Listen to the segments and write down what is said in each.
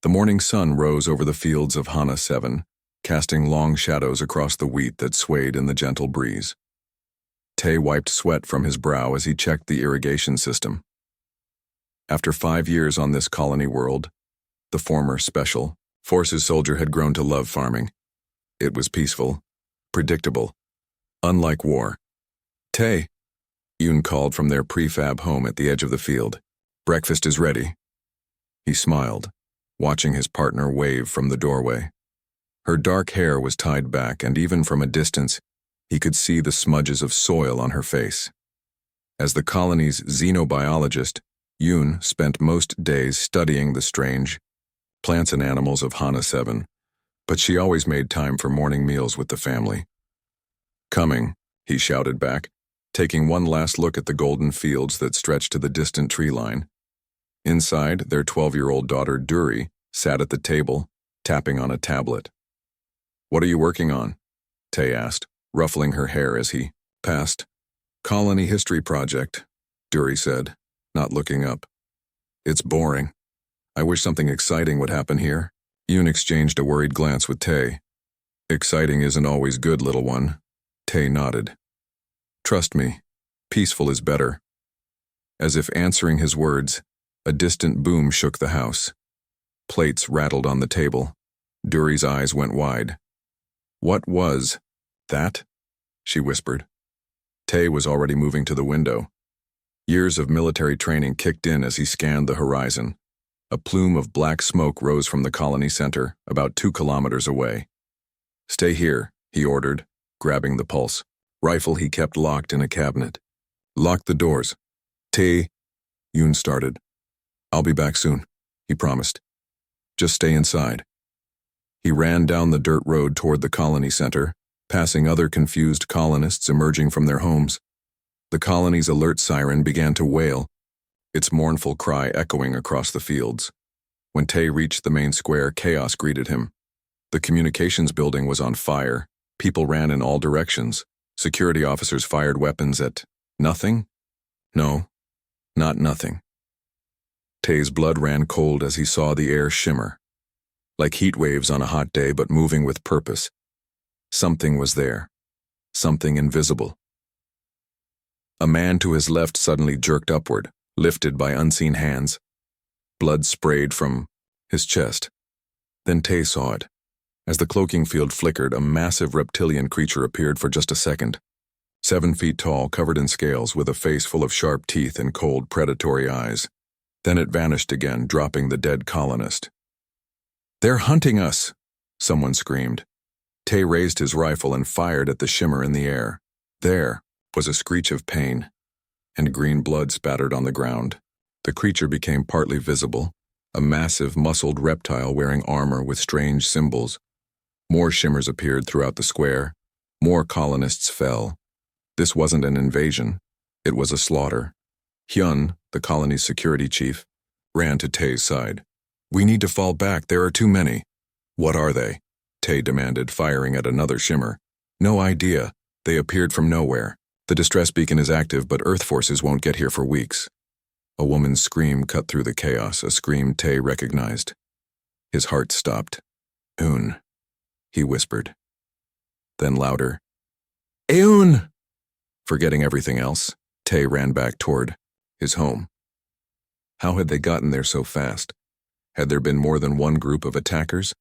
The morning sun rose over the fields of Hana 7, casting long shadows across the wheat that swayed in the gentle breeze. Tay wiped sweat from his brow as he checked the irrigation system. After 5 years on this colony world, the former Special Forces soldier had grown to love farming. It was peaceful, predictable, unlike war. "Tay," Yoon called from their prefab home at the edge of the field. "Breakfast is ready." He smiled, watching his partner wave from the doorway. Her dark hair was tied back, and even from a distance, he could see the smudges of soil on her face. As the colony's xenobiologist, Yoon spent most days studying the strange plants and animals of Hana 7, but she always made time for morning meals with the family. "Coming," he shouted back, taking one last look at the golden fields that stretched to the distant tree line. Inside, their 12-year-old daughter, Duri, sat at the table, tapping on a tablet. "What are you working on?" Tay asked, ruffling her hair as he passed. "Colony history project," Duri said, not looking up. "It's boring. I wish something exciting would happen here." Yoon exchanged a worried glance with Tay. "Exciting isn't always good, little one." Tay nodded. "Trust me, peaceful is better." As if answering his words, a distant boom shook the house. Plates rattled on the table. Duri's eyes went wide. "What was that?" she whispered. Tay was already moving to the window. Years of military training kicked in as he scanned the horizon. A plume of black smoke rose from the colony center, about 2 kilometers away. "Stay here," he ordered, grabbing the pulse rifle he kept locked in a cabinet. "Lock the doors." "Tay," Yoon started. "I'll be back soon," he promised. "Just stay inside." He ran down the dirt road toward the colony center, passing other confused colonists emerging from their homes. The colony's alert siren began to wail, its mournful cry echoing across the fields. When Tay reached the main square, chaos greeted him. The communications building was on fire. People ran in all directions. Security officers fired weapons at nothing? No, not nothing. Tay's blood ran cold as he saw the air shimmer, like heat waves on a hot day, but moving with purpose. Something was there, something invisible. A man to his left suddenly jerked upward, lifted by unseen hands. Blood sprayed from his chest. Then Tay saw it. As the cloaking field flickered, a massive reptilian creature appeared for just a second. 7 feet tall, covered in scales, with a face full of sharp teeth and cold, predatory eyes. Then it vanished again, dropping the dead colonist. "They're hunting us!" someone screamed. Tay raised his rifle and fired at the shimmer in the air. There was a screech of pain, and green blood spattered on the ground. The creature became partly visible, a massive, muscled reptile wearing armor with strange symbols. More shimmers appeared throughout the square. More colonists fell. This wasn't an invasion. It was a slaughter. Hyun, the colony's security chief, ran to Tay's side. "We need to fall back. There are too many." "What are they?" Tay demanded, firing at another shimmer. "No idea. They appeared from nowhere. The distress beacon is active, but Earth forces won't get here for weeks." A woman's scream cut through the chaos, a scream Tay recognized. His heart stopped. "Eun," he whispered. Then louder, "Eun!" Forgetting everything else, Tay ran back toward his home. How had they gotten there so fast? Had there been more than one group of attackers?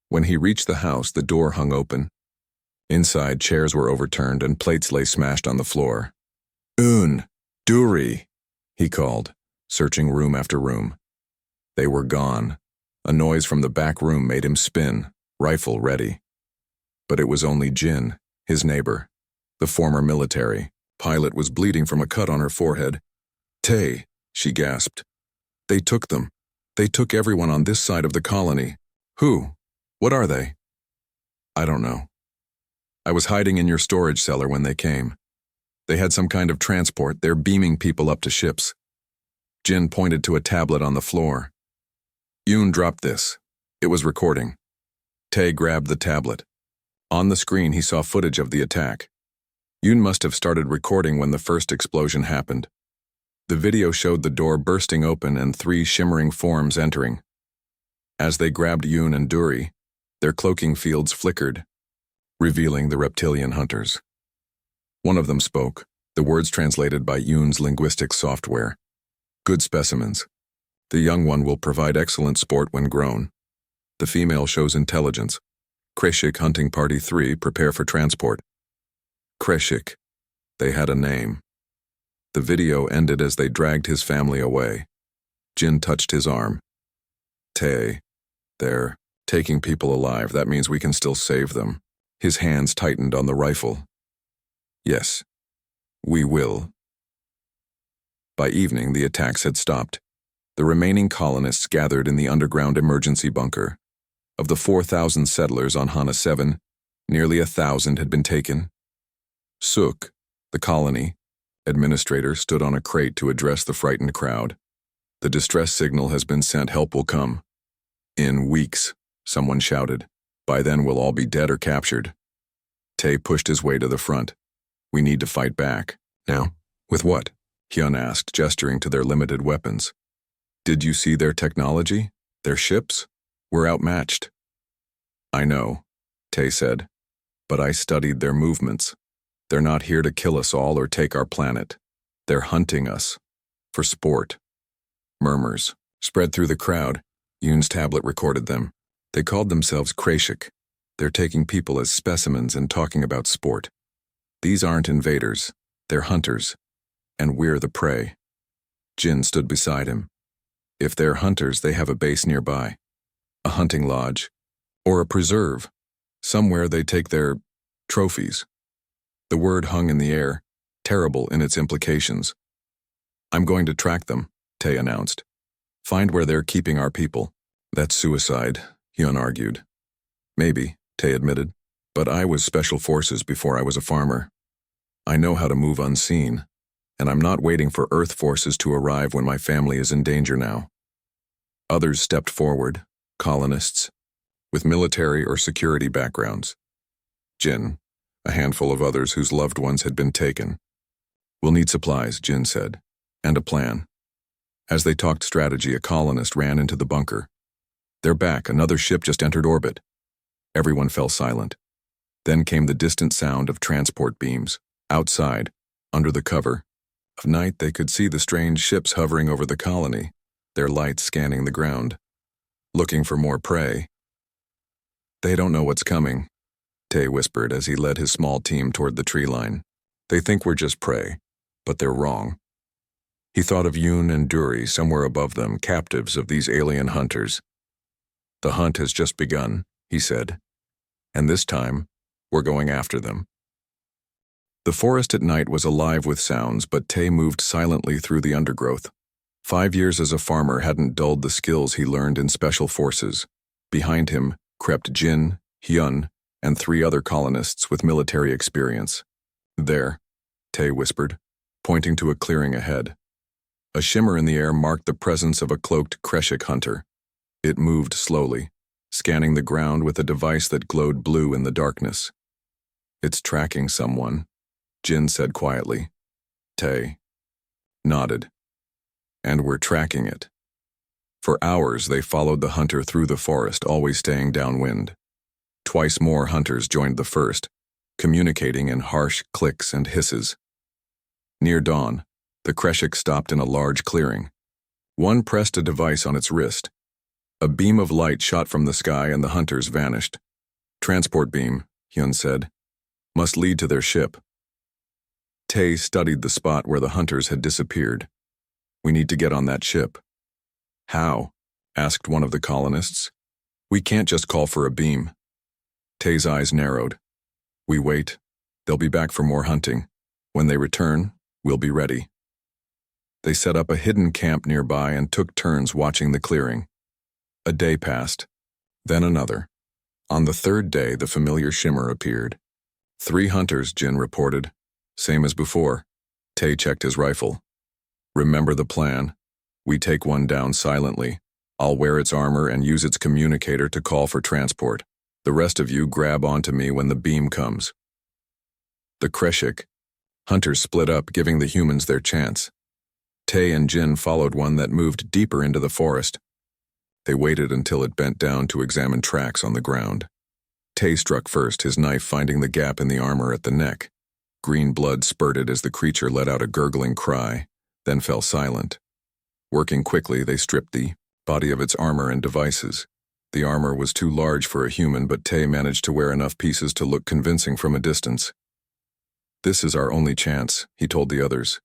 When he reached the house, the door hung open. Inside, chairs were overturned and plates lay smashed on the floor. "Eun! Duri!" he called, searching room after room. They were gone. A noise from the back room made him spin, rifle ready. But it was only Jin, his neighbor. The former military pilot was bleeding from a cut on her forehead. "Tay," she gasped. "They took them. They took everyone on this side of the colony." "Who? What are they?" "I don't know. I was hiding in your storage cellar when they came. They had some kind of transport. They're beaming people up to ships." Jin pointed to a tablet on the floor. Yoon dropped this. It was recording. Tay grabbed the tablet. On the screen, he saw footage of the attack. Yoon must have started recording when the first explosion happened. The video showed the door bursting open and 3 shimmering forms entering. As they grabbed Yoon and Duri, their cloaking fields flickered, revealing the reptilian hunters. One of them spoke, the words translated by Yoon's linguistic software. Good specimens. The young one will provide excellent sport when grown. The female shows intelligence. Kreshik Hunting Party 3, prepare for transport. Kreshik. They had a name. The video ended as they dragged his family away. Jin touched his arm. They're taking people alive. That means we can still save them. His hands tightened on the rifle. Yes, we will. By evening, the attacks had stopped. The remaining colonists gathered in the underground emergency bunker. Of the 4,000 settlers on Hana 7, nearly 1,000 had been taken. Suk, the colony administrator, stood on a crate to address the frightened crowd. The distress signal has been sent. Help will come. In weeks, someone shouted. By then we'll all be dead or captured. Tae pushed his way to the front. We need to fight back. Now, with what? Hyun asked, gesturing to their limited weapons. Did you see their technology? Their ships? We're outmatched. I know, Tae said, but I studied their movements. They're not here to kill us all or take our planet. They're hunting us. For sport. Murmurs spread through the crowd. Yoon's tablet recorded them. They called themselves Kreshik. They're taking people as specimens and talking about sport. These aren't invaders. They're hunters. And we're the prey. Jin stood beside him. If they're hunters, they have a base nearby. A hunting lodge. Or a preserve. Somewhere they take their trophies. The word hung in the air, terrible in its implications. I'm going to track them, Tae announced. Find where they're keeping our people. That's suicide, Hyun argued. Maybe, Tae admitted, but I was special forces before I was a farmer. I know how to move unseen, and I'm not waiting for Earth forces to arrive when my family is in danger now. Others stepped forward, colonists, with military or security backgrounds. Jin, a handful of others whose loved ones had been taken. We'll need supplies, Jin said, and a plan. As they talked strategy, a colonist ran into the bunker. They're back, another ship just entered orbit. Everyone fell silent. Then came the distant sound of transport beams. Outside, under the cover of night, they could see the strange ships hovering over the colony, their lights scanning the ground, looking for more prey. They don't know what's coming, Tae whispered as he led his small team toward the tree line. They think we're just prey, but they're wrong. He thought of Yoon and Duri somewhere above them, captives of these alien hunters. The hunt has just begun, he said, and this time, we're going after them. The forest at night was alive with sounds, but Tae moved silently through the undergrowth. 5 years as a farmer hadn't dulled the skills he learned in special forces. Behind him crept Jin, Hyun, and 3 other colonists with military experience. There, Tae whispered, pointing to a clearing ahead. A shimmer in the air marked the presence of a cloaked Kreshik hunter. It moved slowly, scanning the ground with a device that glowed blue in the darkness. It's tracking someone, Jin said quietly. Tae nodded. And we're tracking it. For hours they followed the hunter through the forest, always staying downwind. Twice more hunters joined the first, communicating in harsh clicks and hisses. Near dawn, the Kreshik stopped in a large clearing. One pressed a device on its wrist. A beam of light shot from the sky and the hunters vanished. Transport beam, Hyun said. Must lead to their ship. Tae studied the spot where the hunters had disappeared. We need to get on that ship. How? Asked one of the colonists. We can't just call for a beam. Tae's eyes narrowed. We wait. They'll be back for more hunting. When they return, we'll be ready. They set up a hidden camp nearby and took turns watching the clearing. A day passed, then another. On the 3rd day, the familiar shimmer appeared. 3 hunters, Jin reported. Same as before. Tae checked his rifle. Remember the plan. We take one down silently. I'll wear its armor and use its communicator to call for transport. The rest of you grab onto me when the beam comes. The Kreshik hunters split up, giving the humans their chance. Tae and Jin followed one that moved deeper into the forest. They waited until it bent down to examine tracks on the ground. Tay struck first, his knife finding the gap in the armor at the neck. Green blood spurted as the creature let out a gurgling cry, then fell silent. Working quickly, they stripped the body of its armor and devices. The armor was too large for a human, but Tay managed to wear enough pieces to look convincing from a distance. "This is our only chance," he told the others.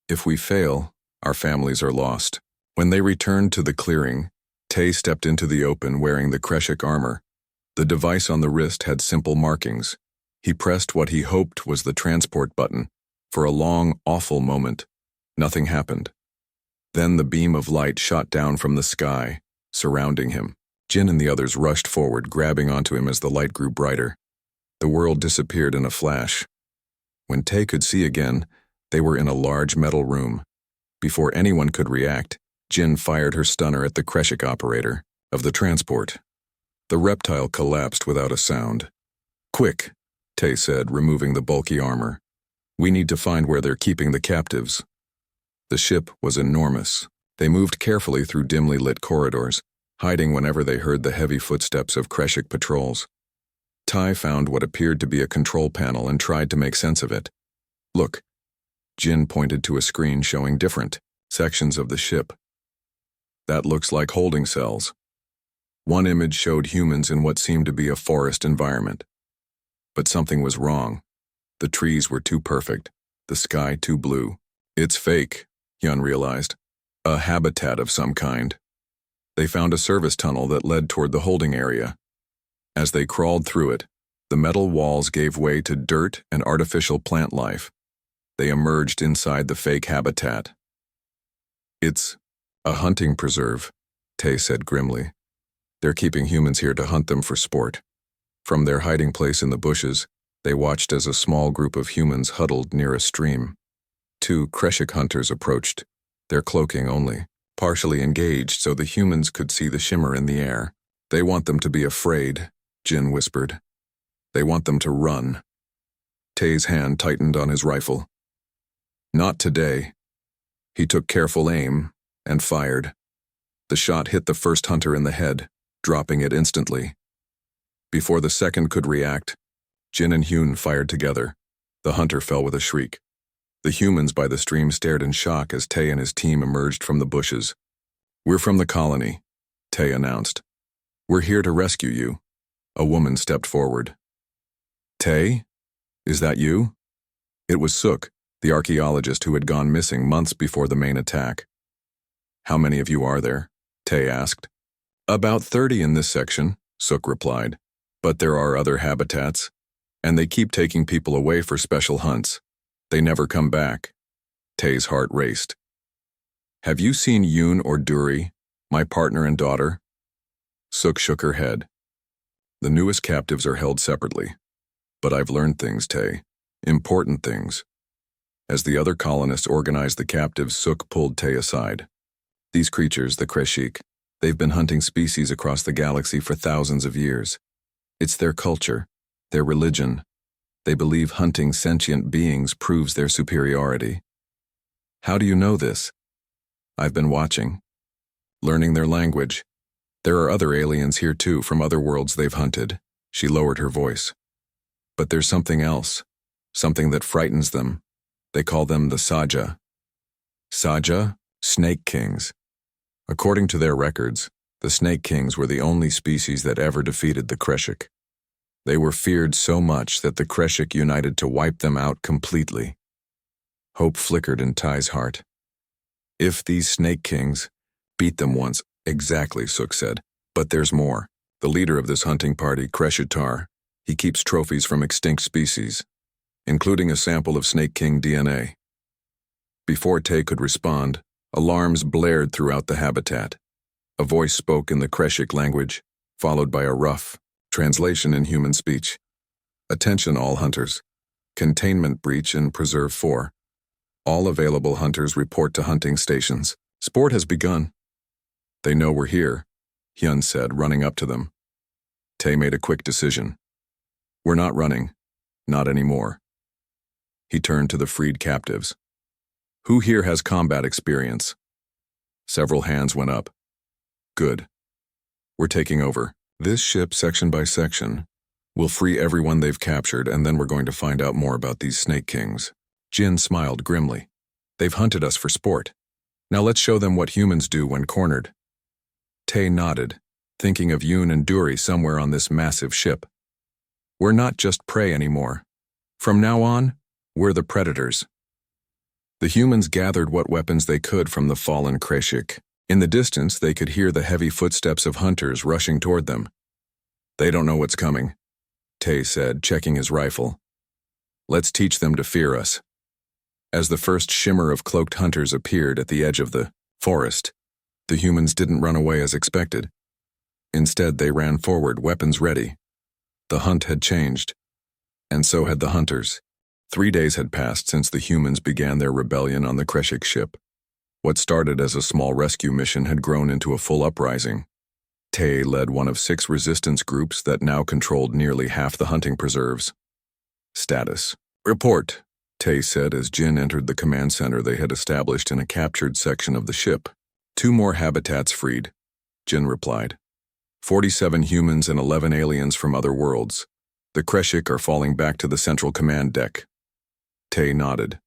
"If we fail, our families are lost." When they returned to the clearing, Tay stepped into the open wearing the Kreshik armor. The device on the wrist had simple markings. He pressed what he hoped was the transport button. For a long, awful moment, nothing happened. Then the beam of light shot down from the sky, surrounding him. Jin and the others rushed forward, grabbing onto him as the light grew brighter. The world disappeared in a flash. When Tay could see again, they were in a large metal room. Before anyone could react, Jin fired her stunner at the Kreshik operator of the transport. The reptile collapsed without a sound. "Quick," Tay said, removing the bulky armor. "We need to find where they're keeping the captives." The ship was enormous. They moved carefully through dimly lit corridors, hiding whenever they heard the heavy footsteps of Kreshik patrols. Ty found what appeared to be a control panel and tried to make sense of it. "Look." Jin pointed to a screen showing different sections of the ship. "That looks like holding cells." One image showed humans in what seemed to be a forest environment. But something was wrong. The trees were too perfect, the sky too blue. "It's fake," Hyun realized. "A habitat of some kind." They found a service tunnel that led toward the holding area. As they crawled through it, the metal walls gave way to dirt and artificial plant life. They emerged inside the fake habitat. "It's a hunting preserve," Tay said grimly. "They're keeping humans here to hunt them for sport." From their hiding place in the bushes, they watched as a small group of humans huddled near a stream. 2 Kreshik hunters approached, their cloaking only, partially engaged so the humans could see the shimmer in the air. "They want them to be afraid," Jin whispered. "They want them to run." Tay's hand tightened on his rifle. "Not today." He took careful aim and fired. The shot hit the first hunter in the head, dropping it instantly. Before the second could react, Jin and Hyun fired together. The hunter fell with a shriek. The humans by the stream stared in shock as Tay and his team emerged from the bushes. "We're from the colony," Tay announced. "We're here to rescue you." A woman stepped forward. "Tay? Is that you?" It was Suk, the archaeologist who had gone missing months before the main attack. "How many of you are there?" Tay asked. "About 30 in this section," Suk replied. "But there are other habitats, and they keep taking people away for special hunts. They never come back." Tay's heart raced. "Have you seen Yoon or Duri, my partner and daughter?" Suk shook her head. "The newest captives are held separately. But I've learned things, Tay. Important things." As the other colonists organized the captives, Suk pulled Tay aside. "These creatures, the Kreshik, they've been hunting species across the galaxy for thousands of years. It's their culture, their religion. They believe hunting sentient beings proves their superiority." "How do you know this?" "I've been watching. Learning their language. There are other aliens here too, from other worlds they've hunted." She lowered her voice. "But there's something else, something that frightens them. They call them the Saja." "Saja? Snake Kings." According to their records, the Snake Kings were the only species that ever defeated the Kreshik. They were feared so much that the Kreshik united to wipe them out completely. Hope flickered in Ty's heart. "If these Snake Kings beat them once," "Exactly," Suk said. "But there's more. The leader of this hunting party, Kreshitar, he keeps trophies from extinct species, including a sample of Snake King DNA." Before Tay could respond, alarms blared throughout the habitat. A voice spoke in the Kreshik language, followed by a rough translation in human speech. "Attention all hunters. Containment breach in Preserve 4. All available hunters report to hunting stations. Sport has begun." "They know we're here," Hyun said, running up to them. Tay made a quick decision. "We're not running. Not anymore." He turned to the freed captives. "Who here has combat experience?" Several hands went up. Good. We're taking over. This ship, section by section, will free everyone they've captured, and then we're going to find out more about these Snake Kings. Jin smiled grimly. They've hunted us for sport. Now let's show them what humans do when cornered. Tay nodded, thinking of Yoon and Duri somewhere on this massive ship. We're not just prey anymore. From now on, we're the predators. The humans gathered what weapons they could from the fallen Kreshik. In the distance, they could hear the heavy footsteps of hunters rushing toward them. They don't know what's coming, Tay said, checking his rifle. Let's teach them to fear us. As the first shimmer of cloaked hunters appeared at the edge of the forest, the humans didn't run away as expected. Instead, they ran forward, weapons ready. The hunt had changed, and so had the hunters. 3 days had passed since the humans began their rebellion on the Kreshik ship. What started as a small rescue mission had grown into a full uprising. Tay led one of 6 resistance groups that now controlled nearly half the hunting preserves. Status. Report, Tay said as Jin entered the command center they had established in a captured section of the ship. 2 more habitats freed, Jin replied. 47 humans and 11 aliens from other worlds. The Kreshik are falling back to the central command deck. Tay nodded.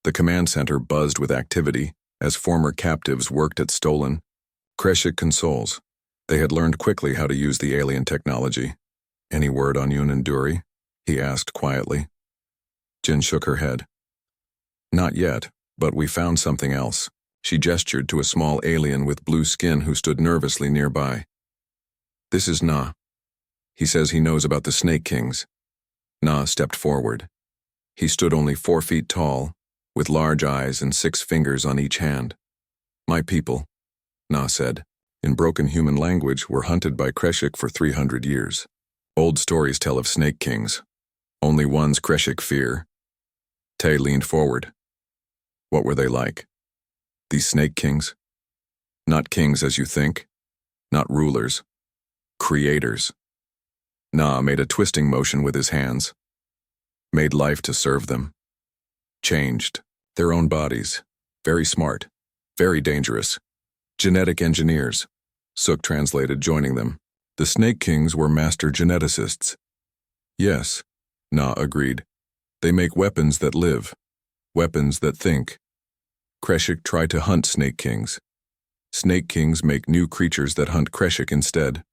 The command center buzzed with activity as former captives worked at stolen Kreshik consoles. They had learned quickly how to use the alien technology. Any word on Yoon and Duri? He asked quietly. Jin shook her head. Not yet, but we found something else. She gestured to a small alien with blue skin who stood nervously nearby. This is Na. He says he knows about the Snake Kings. Na stepped forward. He stood only 4 feet tall, with large eyes and 6 fingers on each hand. My people, Na said, in broken human language, were hunted by Kreshik for 300 years. Old stories tell of Snake Kings. Only ones Kreshik fear. Tay leaned forward. What were they like? These Snake Kings? Not kings as you think. Not rulers. Creators. Na made a twisting motion with his hands. Made life to serve them. Changed. Their own bodies. Very smart. Very dangerous. Genetic engineers. Suk translated, joining them. The Snake Kings were master geneticists. Yes, Na agreed. They make weapons that live. Weapons that think. Kreshik tried to hunt Snake Kings. Snake Kings make new creatures that hunt Kreshik instead.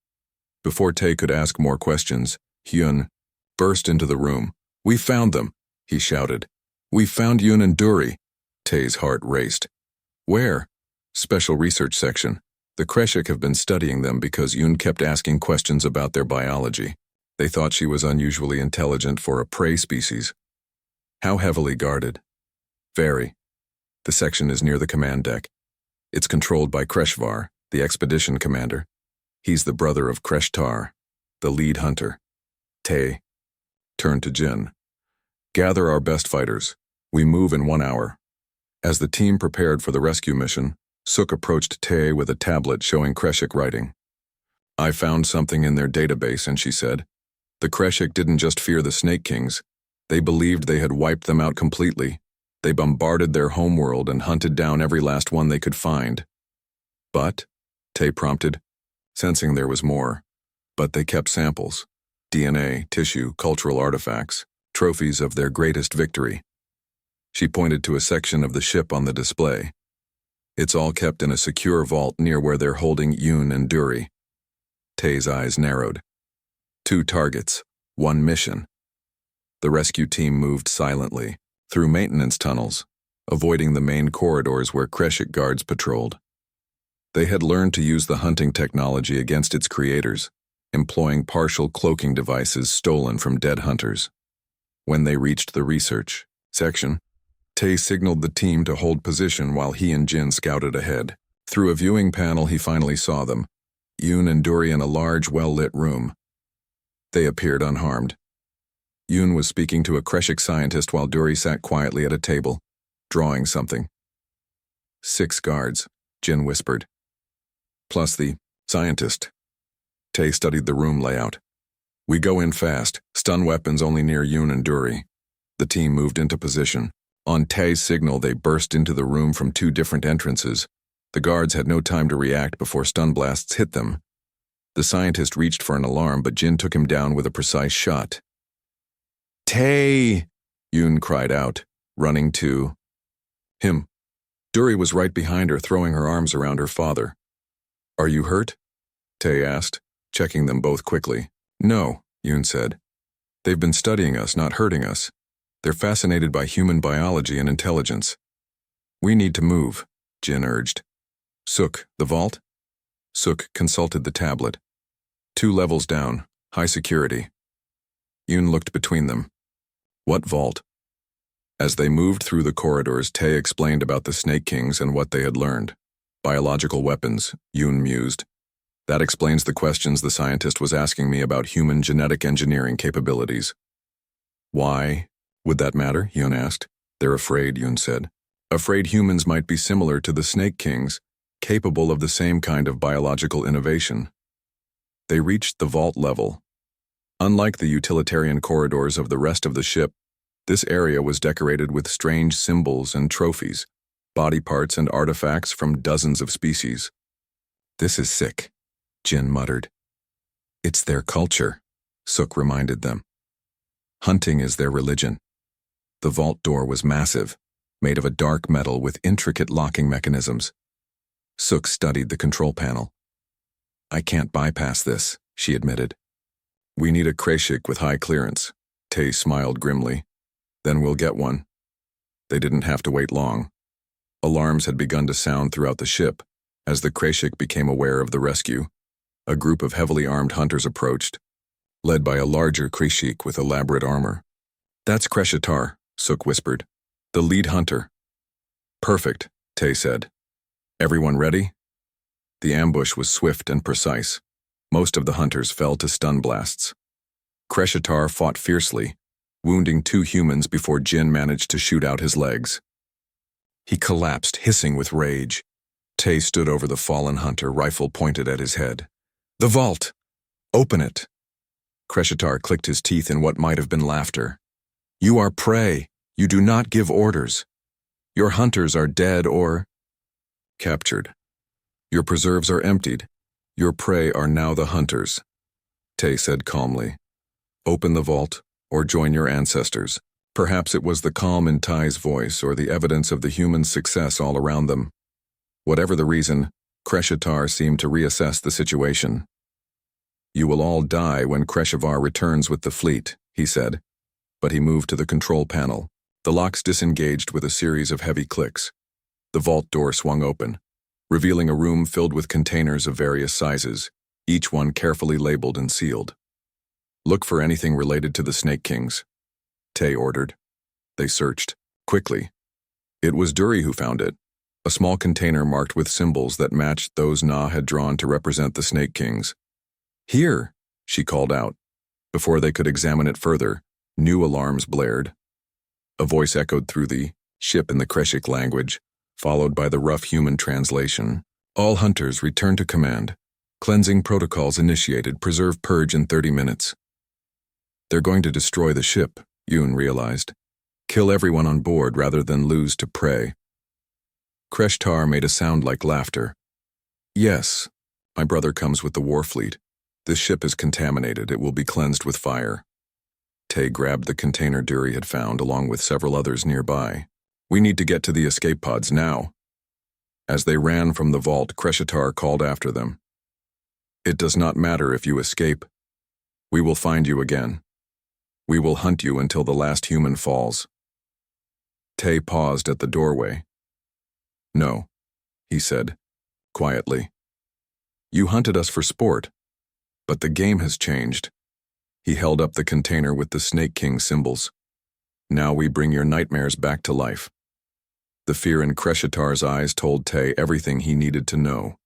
Before Tay could ask more questions, Hyun burst into the room. We found them, he shouted. We found Yoon and Duri. Tay's heart raced. Where? Special research section. The Kreshik have been studying them because Yoon kept asking questions about their biology. They thought she was unusually intelligent for a prey species. How heavily guarded? Very. The section is near the command deck. It's controlled by Kreshvar, the expedition commander. He's the brother of Kreshtar, the lead hunter. Tay turned to Jin. Gather our best fighters. We move in 1 hour. As the team prepared for the rescue mission, Suk approached Tay with a tablet showing Kreshik writing. I found something in their database, and she said, the Kreshik didn't just fear the Snake Kings. They believed they had wiped them out completely. They bombarded their homeworld and hunted down every last one they could find. But, Tay prompted, sensing there was more. But they kept samples. DNA, tissue, cultural artifacts, trophies of their greatest victory. She pointed to a section of the ship on the display. It's all kept in a secure vault near where they're holding Yoon and Duri. Tay's eyes narrowed. 2 targets, 1 mission. The rescue team moved silently, through maintenance tunnels, avoiding the main corridors where Kreshik guards patrolled. They had learned to use the hunting technology against its creators, employing partial cloaking devices stolen from dead hunters. When they reached the research section, Tay signaled the team to hold position while he and Jin scouted ahead. Through a viewing panel, he finally saw them, Yoon and Duri in a large, well-lit room. They appeared unharmed. Yoon was speaking to a Kreshik scientist while Duri sat quietly at a table, drawing something. 6 guards, Jin whispered. Plus the scientist. Tay studied the room layout. We go in fast, stun weapons only near Yoon and Duri. The team moved into position. On Tay's signal, they burst into the room from 2 different entrances. The guards had no time to react before stun blasts hit them. The scientist reached for an alarm, but Jin took him down with a precise shot. "Tay!" Yoon cried out, running to him. Duri was right behind her, throwing her arms around her father. "Are you hurt?" Tay asked, checking them both quickly. "No," Yoon said. "They've been studying us, not hurting us. They're fascinated by human biology and intelligence." "We need to move," Jin urged. "Suk, the vault?" Suk consulted the tablet. 2 levels down, high security. Yoon looked between them. "What vault?" As they moved through the corridors, Tay explained about the Snake Kings and what they had learned. "Biological weapons," Yoon mused. "That explains the questions the scientist was asking me about human genetic engineering capabilities." "Why would that matter?" Yoon asked. "They're afraid," Yoon said. "Afraid humans might be similar to the Snake Kings, capable of the same kind of biological innovation." They reached the vault level. Unlike the utilitarian corridors of the rest of the ship, this area was decorated with strange symbols and trophies, body parts and artifacts from dozens of species. "This is sick," Jin muttered. "It's their culture," Suk reminded them. "Hunting is their religion." The vault door was massive, made of a dark metal with intricate locking mechanisms. Suk studied the control panel. "I can't bypass this," she admitted. "We need a Kreshik with high clearance." Tay smiled grimly. "Then we'll get one." They didn't have to wait long. Alarms had begun to sound throughout the ship. As the Kreshik became aware of the rescue, a group of heavily armed hunters approached, led by a larger Kreshik with elaborate armor. "That's Kreshitar," Suk whispered. "The lead hunter." "Perfect," Tay said. "Everyone ready?" The ambush was swift and precise. Most of the hunters fell to stun blasts. Kreshitar fought fiercely, wounding 2 humans before Jin managed to shoot out his legs. He collapsed, hissing with rage. Tay stood over the fallen hunter, rifle pointed at his head. "The vault! Open it!" Kreshitar clicked his teeth in what might have been laughter. "You are prey. You do not give orders. Your hunters are dead or captured. Your preserves are emptied. Your prey are now the hunters," Tay said calmly. "Open the vault, or join your ancestors." Perhaps it was the calm in Tai's voice or the evidence of the human success all around them. Whatever the reason, Kreshitar seemed to reassess the situation. "You will all die when Kreshivar returns with the fleet," he said, but he moved to the control panel. The locks disengaged with a series of heavy clicks. The vault door swung open, revealing a room filled with containers of various sizes, each one carefully labeled and sealed. "Look for anything related to the Snake Kings," Tay ordered. They searched, quickly. It was Duri who found it, a small container marked with symbols that matched those Na had drawn to represent the Snake Kings. "Here," she called out. Before they could examine it further, new alarms blared. A voice echoed through the ship in the Kreshik language, followed by the rough human translation. "All hunters return to command. Cleansing protocols initiated. Preserve purge in 30 minutes. They're going to destroy the ship, Yoon realized. Kill everyone on board rather than lose to prey. Kreshtar made a sound like laughter. "Yes, my brother comes with the war fleet. This ship is contaminated. It will be cleansed with fire." Tay grabbed the container Duri had found along with several others nearby. "We need to get to the escape pods now." As they ran from the vault, Kreshitar called after them. "It does not matter if you escape. We will find you again. We will hunt you until the last human falls." Tay paused at the doorway. "No," he said, quietly. "You hunted us for sport, but the game has changed." He held up the container with the Snake King symbols. "Now we bring your nightmares back to life." The fear in Kreshitar's eyes told Tay everything he needed to know.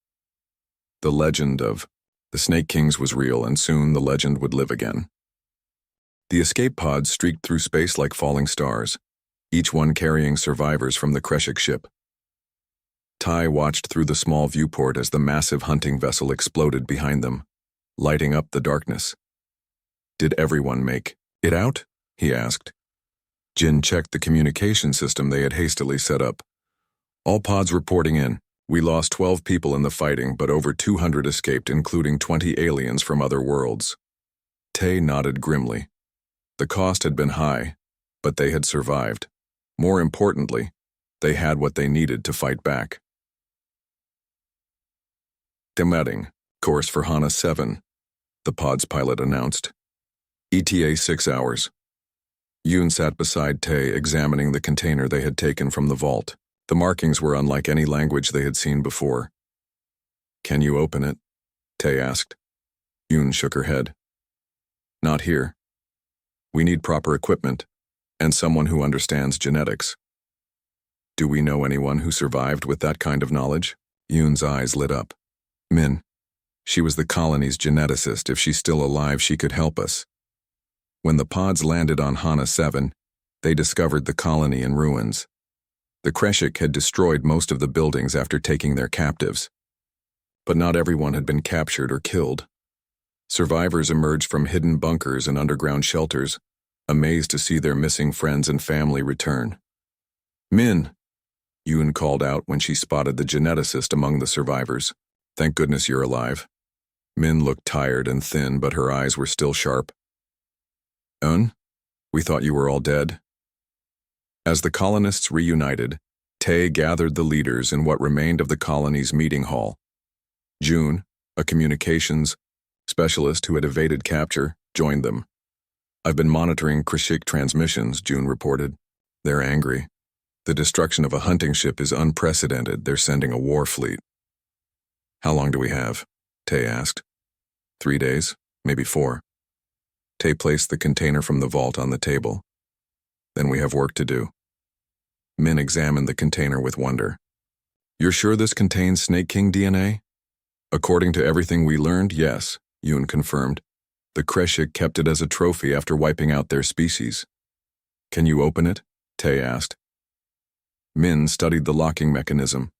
The legend of the Snake Kings was real, and soon the legend would live again. The escape pods streaked through space like falling stars, each one carrying survivors from the Kreshik ship. Tai watched through the small viewport as the massive hunting vessel exploded behind them, lighting up the darkness. "Did everyone make it out?" he asked. Jin checked the communication system they had hastily set up. "All pods reporting in. We lost 12 people in the fighting, but over 200 escaped, including 20 aliens from other worlds. Tay nodded grimly. The cost had been high, but they had survived. More importantly, they had what they needed to fight back. Demetting, course for HFY 7, the pod's pilot announced. ETA 6 hours. Yoon sat beside Tay, examining the container they had taken from the vault. The markings were unlike any language they had seen before. "Can you open it?" Tay asked. Yoon shook her head. "Not here. We need proper equipment, and someone who understands genetics." "Do we know anyone who survived with that kind of knowledge?" Yoon's eyes lit up. "Min. She was the colony's geneticist. If she's still alive, she could help us." When the pods landed on HFY 7, they discovered the colony in ruins. The Kreshik had destroyed most of the buildings after taking their captives. But not everyone had been captured or killed. Survivors emerged from hidden bunkers and underground shelters, amazed to see their missing friends and family return. "Min," Yoon called out when she spotted the geneticist among the survivors. "Thank goodness you're alive." Min looked tired and thin, but her eyes were still sharp. We thought you were all dead." As the colonists reunited, Tay gathered the leaders in what remained of the colony's meeting hall. June, a communications specialist who had evaded capture, joined them. "I've been monitoring Kreshik transmissions," June reported. "They're angry. The destruction of a hunting ship is unprecedented. They're sending a war fleet." "How long do we have?" Tay asked. 3 days, maybe 4. Tay placed the container from the vault on the table. "Then we have work to do." Min examined the container with wonder. "You're sure this contains Snake King DNA?" "According to everything we learned, yes," Yoon confirmed. "The Kreshik kept it as a trophy after wiping out their species." "Can you open it?" Tay asked. Min studied the locking mechanism.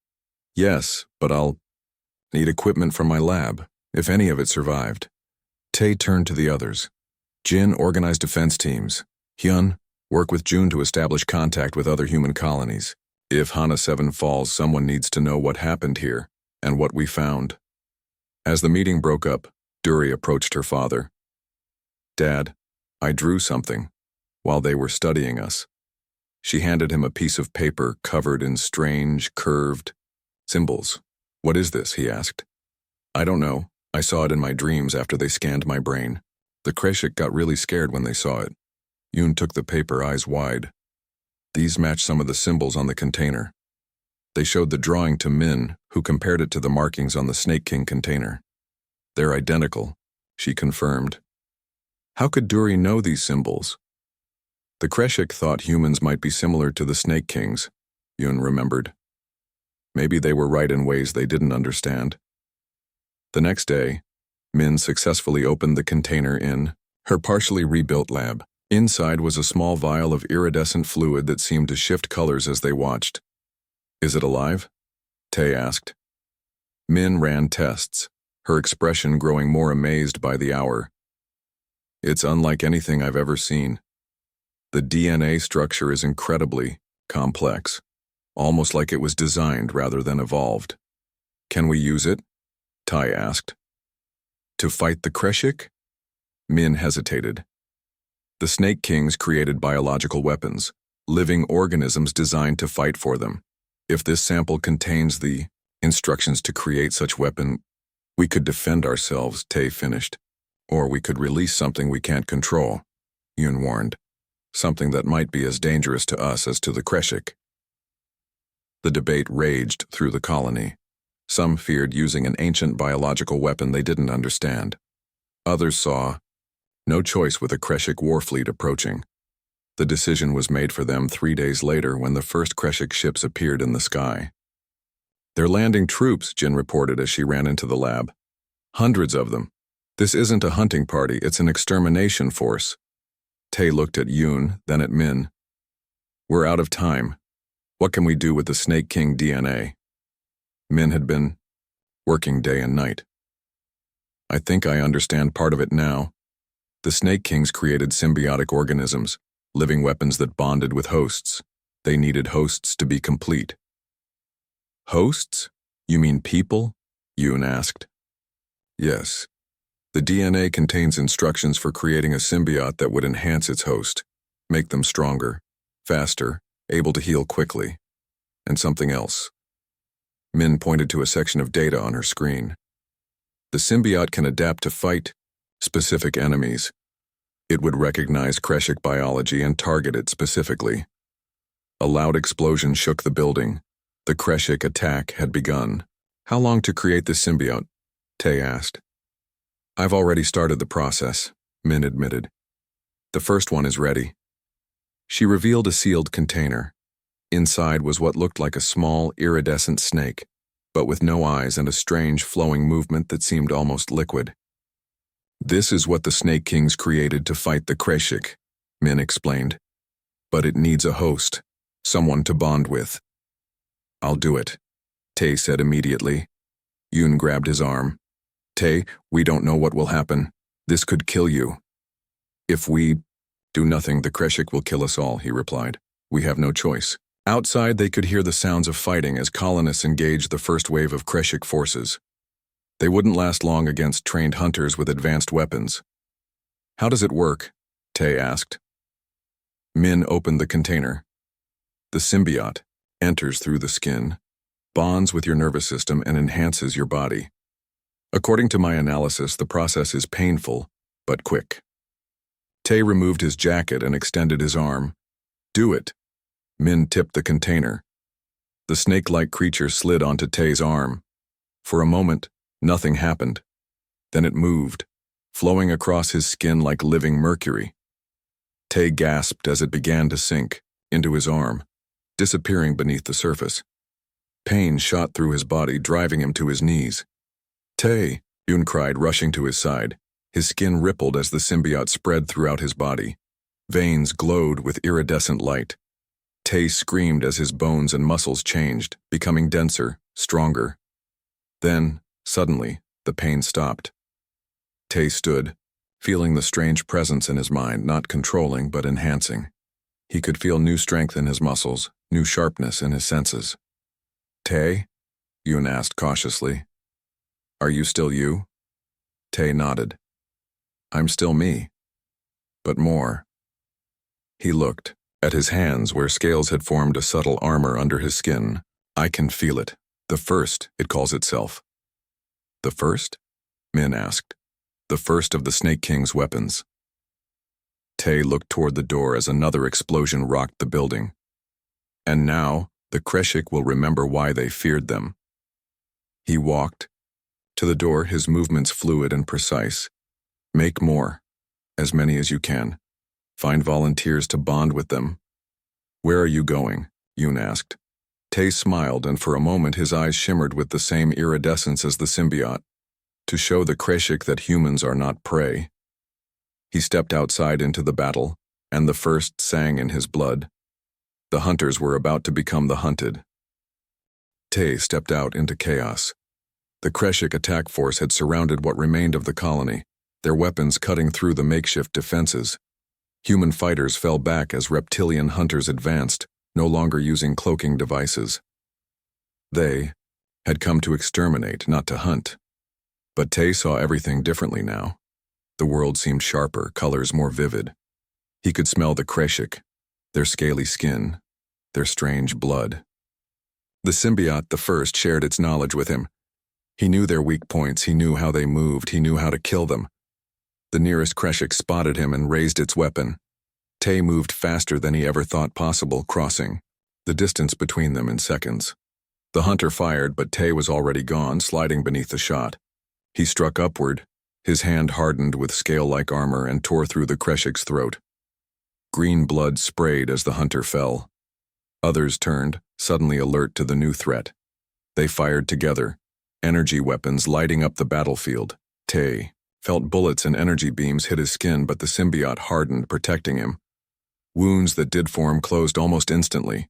"Yes, but I'll need equipment from my lab, if any of it survived." Tay turned to the others. "Jin, organize defense teams. Hyun, work with June to establish contact with other human colonies. If HFY 7 falls, someone needs to know what happened here, and what we found." As the meeting broke up, Duri approached her father. "Dad, I drew something while they were studying us." She handed him a piece of paper covered in strange, curved symbols. "What is this?" he asked. "I don't know. I saw it in my dreams after they scanned my brain. The Kreshik got really scared when they saw it." Yoon took the paper, eyes wide. "These match some of the symbols on the container." They showed the drawing to Min, who compared it to the markings on the Snake King container. "They're identical," she confirmed. "How could Duri know these symbols?" "The Kreshik thought humans might be similar to the Snake Kings," Yoon remembered. "Maybe they were right in ways they didn't understand." The next day, Min successfully opened the container in her partially rebuilt lab. Inside was a small vial of iridescent fluid that seemed to shift colors as they watched. "Is it alive?" Tay asked. Min ran tests, her expression growing more amazed by the hour. "It's unlike anything I've ever seen. The DNA structure is incredibly complex, almost like it was designed rather than evolved." "Can we use it?" Tai asked. "To fight the Kreshik?" Min hesitated. "The Snake Kings created biological weapons, living organisms designed to fight for them. If this sample contains the instructions to create such weapon, we could defend ourselves," Tay finished. "Or we could release something we can't control," Yoon warned. "Something that might be as dangerous to us as to the Kreshik." The debate raged through the colony. Some feared using an ancient biological weapon they didn't understand. Others saw no choice with a Kreshik war fleet approaching. The decision was made for them 3 days later when the first Kreshik ships appeared in the sky. "They're landing troops," Jin reported as she ran into the lab. "Hundreds of them. This isn't a hunting party, it's an extermination force." Tay looked at Yoon, then at Min. "We're out of time. What can we do with the Snake King DNA?" Min had been working day and night. "I think I understand part of it now. The Snake Kings created symbiotic organisms, living weapons that bonded with hosts. They needed hosts to be complete." "Hosts?" You mean people? Yoon asked. Yes. The DNA contains instructions for creating a symbiote that would enhance its host, make them stronger, faster, able to heal quickly. And something else. Min pointed to a section of data on her screen. The symbiote can adapt to fight specific enemies. It would recognize Kreshik biology and target it specifically. A loud explosion shook the building. The Kreshik attack had begun. How long to create the symbiote? Tae asked. I've already started the process, Min admitted. The first one is ready. She revealed a sealed container. Inside was what looked like a small, iridescent snake, but with no eyes and a strange, flowing movement that seemed almost liquid. This is what the Snake Kings created to fight the Kreshik, Min explained. But it needs a host, someone to bond with. I'll do it, Tae said immediately. Yoon grabbed his arm. Tae, we don't know what will happen. This could kill you. If we do nothing, the Kreshik will kill us all, he replied. We have no choice. Outside, they could hear the sounds of fighting as colonists engaged the first wave of Kreshik forces. They wouldn't last long against trained hunters with advanced weapons. How does it work? Tae asked. Min opened the container. The symbiote enters through the skin, bonds with your nervous system, and enhances your body. According to my analysis, the process is painful, but quick. Tae removed his jacket and extended his arm. Do it. Min tipped the container. The snake-like creature slid onto Tae's arm. For a moment, nothing happened. Then it moved, flowing across his skin like living mercury. Tae gasped as it began to sink into his arm, disappearing beneath the surface. Pain shot through his body, driving him to his knees. Tae, Yoon cried, rushing to his side. His skin rippled as the symbiote spread throughout his body. Veins glowed with iridescent light. Tae screamed as his bones and muscles changed, becoming denser, stronger. Then, suddenly, the pain stopped. Tae stood, feeling the strange presence in his mind, not controlling but enhancing. He could feel new strength in his muscles, new sharpness in his senses. Tae? Yoon asked cautiously. Are you still you? Tae nodded. I'm still me. But more. He looked at his hands where scales had formed a subtle armor under his skin. I can feel it. The first, it calls itself. The first? Min asked. The first of the Snake King's weapons. Tae looked toward the door as another explosion rocked the building. And now, the Kreshik will remember why they feared them. He walked to the door, his movements fluid and precise. Make more. As many as you can. Find volunteers to bond with them. Where are you going? Yoon asked. Tae smiled, and for a moment his eyes shimmered with the same iridescence as the symbiote. To show the Kreshik that humans are not prey. He stepped outside into the battle, and the first sang in his blood. The hunters were about to become the hunted. Tae stepped out into chaos. The Kreshik attack force had surrounded what remained of the colony, their weapons cutting through the makeshift defenses. Human fighters fell back as reptilian hunters advanced, no longer using cloaking devices. They had come to exterminate, not to hunt. But Tae saw everything differently now. The world seemed sharper, colors more vivid. He could smell the Kreshik, their scaly skin, their strange blood. The symbiote, the first, shared its knowledge with him. He knew their weak points, he knew how they moved, he knew how to kill them. The nearest Kreshik spotted him and raised its weapon. Tae moved faster than he ever thought possible, crossing the distance between them in seconds. The hunter fired, but Tae was already gone, sliding beneath the shot. He struck upward, his hand hardened with scale-like armor, and tore through the Kreshik's throat. Green blood sprayed as the hunter fell. Others turned, suddenly alert to the new threat. They fired together, energy weapons lighting up the battlefield. Tae felt bullets and energy beams hit his skin, but the symbiote hardened, protecting him. Wounds that did form closed almost instantly.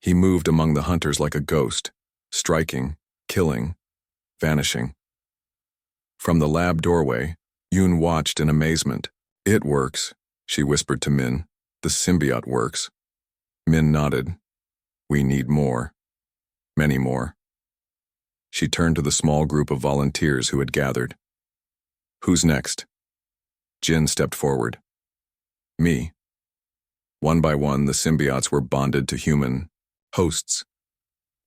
He moved among the hunters like a ghost, striking, killing, vanishing. From the lab doorway, Yoon watched in amazement. It works, she whispered to Min. The symbiote works. Min nodded. We need more. Many more. She turned to the small group of volunteers who had gathered. Who's next? Jin stepped forward. Me. One by one, the symbiotes were bonded to human hosts.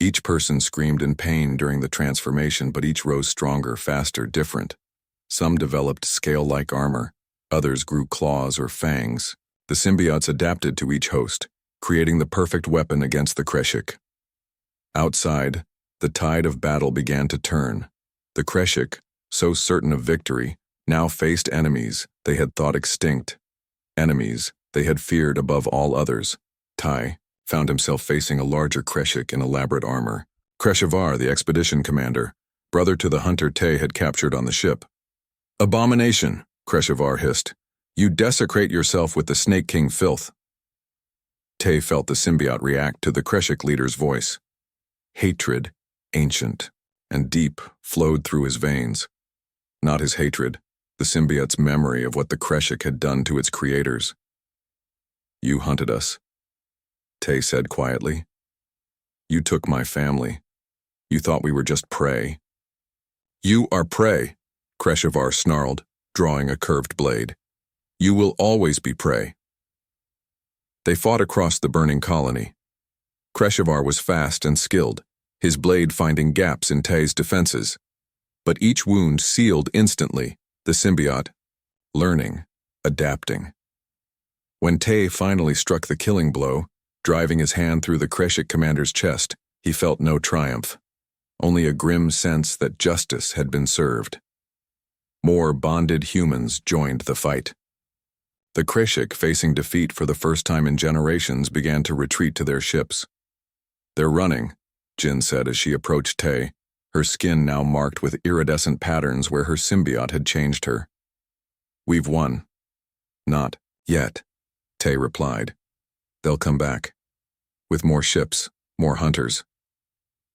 Each person screamed in pain during the transformation, but each rose stronger, faster, different. Some developed scale-like armor, others grew claws or fangs. The symbiotes adapted to each host, creating the perfect weapon against the Kreshik. Outside, the tide of battle began to turn. The Kreshik, so certain of victory, now faced enemies they had thought extinct. Enemies they had feared above all others. Tai found himself facing a larger Kreshik in elaborate armor. Kreshivar, the expedition commander, brother to the hunter Tay had captured on the ship. Abomination, Kreshivar hissed. You desecrate yourself with the Snake King filth. Tay felt the symbiote react to the Kreshik leader's voice. Hatred, ancient and deep, flowed through his veins. Not his hatred, the symbiote's memory of what the Kreshik had done to its creators. You hunted us, Tay said quietly. You took my family. You thought we were just prey. You are prey, Kreshivar snarled, drawing a curved blade. You will always be prey. They fought across the burning colony. Kreshivar was fast and skilled, his blade finding gaps in Tay's defenses. But each wound sealed instantly, the symbiote, learning, adapting. When Tay finally struck the killing blow, driving his hand through the Kreshik commander's chest, he felt no triumph, only a grim sense that justice had been served. More bonded humans joined the fight. The Kreshik, facing defeat for the first time in generations, began to retreat to their ships. They're running, Jin said as she approached Tay, her skin now marked with iridescent patterns where her symbiote had changed her. We've won. Not yet, Tay replied. They'll come back. With more ships, more hunters.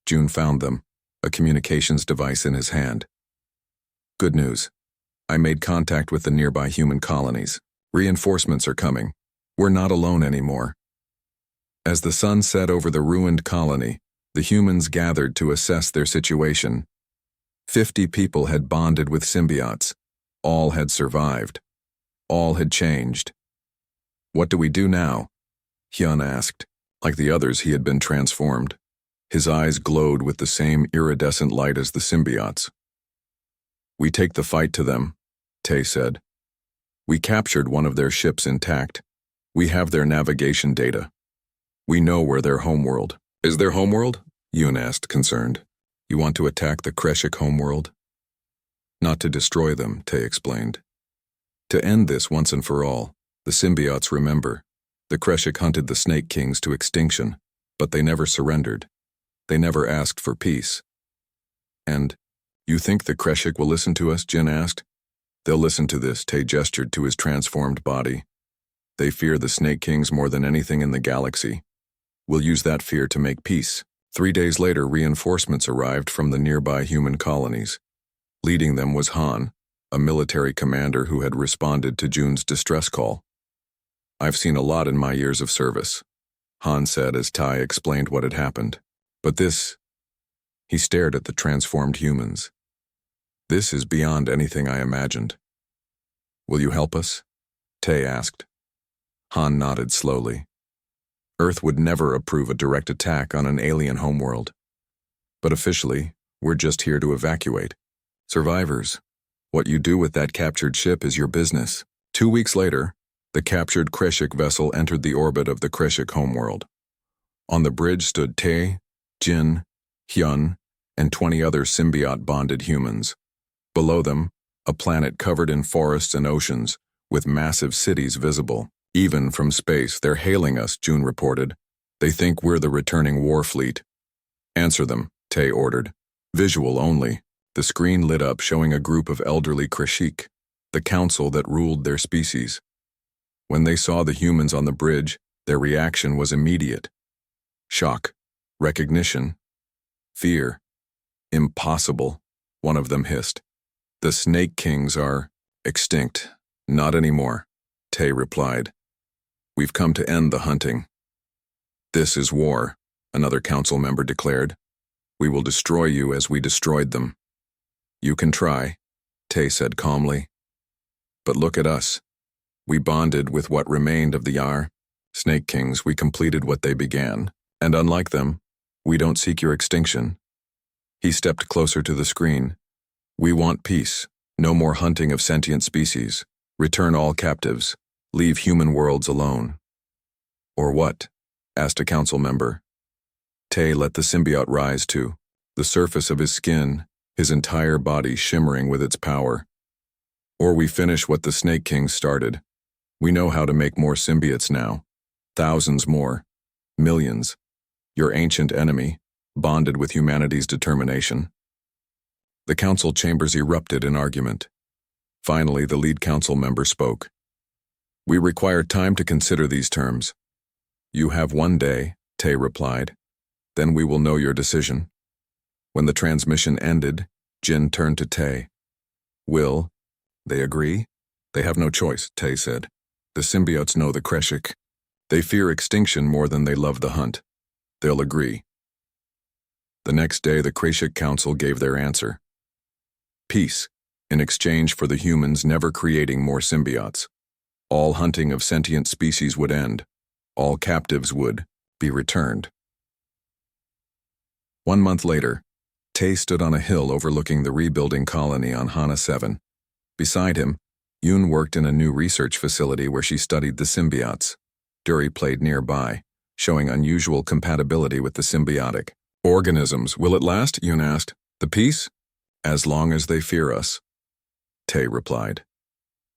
June found them, a communications device in his hand. Good news. I made contact with the nearby human colonies. Reinforcements are coming. We're not alone anymore. As the sun set over the ruined colony, the humans gathered to assess their situation. 50 people had bonded with symbiotes. All had survived. All had changed. What do we do now? Hyun asked. Like the others, he had been transformed. His eyes glowed with the same iridescent light as the symbiotes. We take the fight to them, Tay said. We captured one of their ships intact. We have their navigation data. We know where their homeworld. Is their homeworld? Yoon asked, concerned. You want to attack the Kreshik homeworld? Not to destroy them, Tay explained. To end this once and for all, the symbiotes remember. The Kreshik hunted the Snake Kings to extinction, but they never surrendered. They never asked for peace. And, you think the Kreshik will listen to us? Jin asked. They'll listen to this, Tay gestured to his transformed body. They fear the Snake Kings more than anything in the galaxy. We'll use that fear to make peace. 3 days later, reinforcements arrived from the nearby human colonies. Leading them was Han, a military commander who had responded to June's distress call. I've seen a lot in my years of service, Han said as Tai explained what had happened. But this, he stared at the transformed humans. This is beyond anything I imagined. Will you help us? Tay asked. Han nodded slowly. Earth would never approve a direct attack on an alien homeworld. But officially, we're just here to evacuate. Survivors, what you do with that captured ship is your business. 2 weeks later, the captured Kreshik vessel entered the orbit of the Kreshik homeworld. On the bridge stood Tae, Jin, Hyun, and 20 other symbiote-bonded humans. Below them, a planet covered in forests and oceans, with massive cities visible. Even from space, they're hailing us, June reported. They think we're the returning war fleet. Answer them, Tae ordered. Visual only. The screen lit up showing a group of elderly Kreshik, the council that ruled their species. When they saw the humans on the bridge, their reaction was immediate. Shock, recognition, fear. Impossible, one of them hissed. The Snake Kings are extinct. Not anymore, Tae replied. We've come to end the hunting. This is war, another council member declared. We will destroy you as we destroyed them. You can try, Tay said calmly. But look at us. We bonded with what remained of the Snake Kings. We completed what they began. And unlike them, we don't seek your extinction. He stepped closer to the screen. We want peace. No more hunting of sentient species. Return all captives. Leave human worlds alone. Or what? Asked a council member. Tay let the symbiote rise to the surface of his skin, his entire body shimmering with its power. Or we finish what the Snake Kings started. We know how to make more symbiotes now. Thousands more. Millions. Your ancient enemy, bonded with humanity's determination. The council chambers erupted in argument. Finally, the lead council member spoke. We require time to consider these terms. You have 1 day, Tay replied. Then we will know your decision. When the transmission ended, Jin turned to Tay. Will they agree? They have no choice, Tay said. The symbiotes know the Kreshik. They fear extinction more than they love the hunt. They'll agree. The next day, the Kreshik Council gave their answer. Peace, in exchange for the humans never creating more symbiotes. All hunting of sentient species would end. All captives would be returned. 1 month later, Tay stood on a hill overlooking the rebuilding colony on Hana 7. Beside him, Yoon worked in a new research facility where she studied the symbiotes. Duri played nearby, showing unusual compatibility with the symbiotic organisms. Will it last? Yoon asked. The peace? As long as they fear us, Tay replied.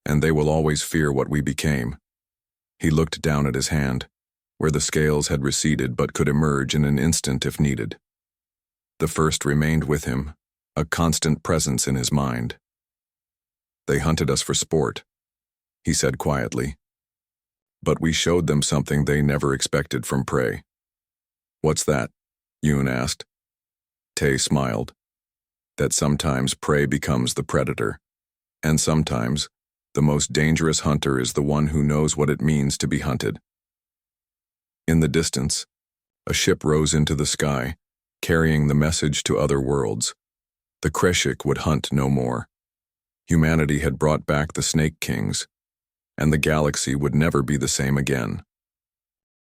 And they will always fear what we became. He looked down at his hand, where the scales had receded but could emerge in an instant if needed. The first remained with him, a constant presence in his mind. They hunted us for sport, he said quietly. But we showed them something they never expected from prey. What's that? Yoon asked. Tay smiled. That sometimes prey becomes the predator, and sometimes the most dangerous hunter is the one who knows what it means to be hunted. In the distance, a ship rose into the sky, carrying the message to other worlds. The Kreshik would hunt no more. Humanity had brought back the Snake Kings, and the galaxy would never be the same again.